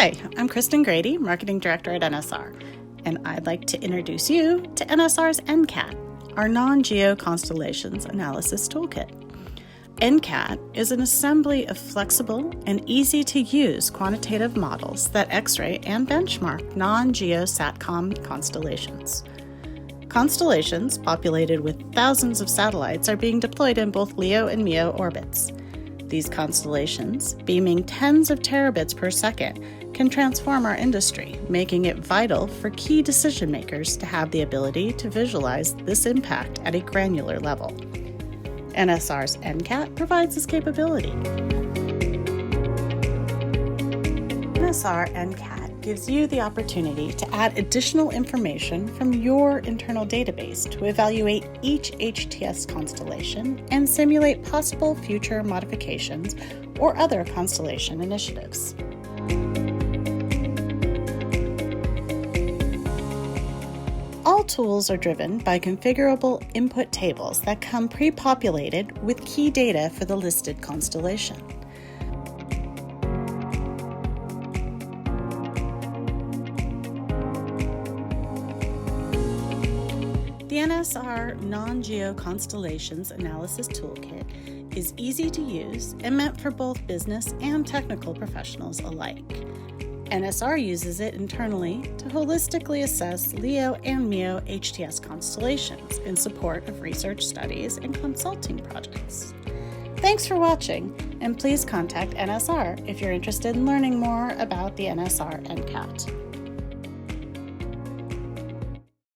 Hi, I'm Kristen Grady, Marketing Director at NSR, and I'd like to introduce you to NSR's NCAT, our Non-GEO Constellations Analysis Toolkit. NCAT is an assembly of flexible and easy-to-use quantitative models that X-ray and benchmark non-GEO SATCOM constellations. Constellations populated with thousands of satellites are being deployed in both LEO and MEO orbits. These constellations, beaming tens of terabits per second, can transform our industry, making it vital for key decision makers to have the ability to visualize this impact at a granular level. NSR's NCAT provides this capability. NSR NCAT gives you the opportunity to add additional information from your internal database to evaluate each HTS constellation and simulate possible future modifications or other constellation initiatives. All tools are driven by configurable input tables that come pre-populated with key data for the listed constellation. The NSR Non-GEO Constellations Analysis Toolkit is easy to use and meant for both business and technical professionals alike. NSR uses it internally to holistically assess LEO and MEO HTS constellations in support of research studies and consulting projects. Thanks for watching, and please contact NSR if you're interested in learning more about the NSR NCAT.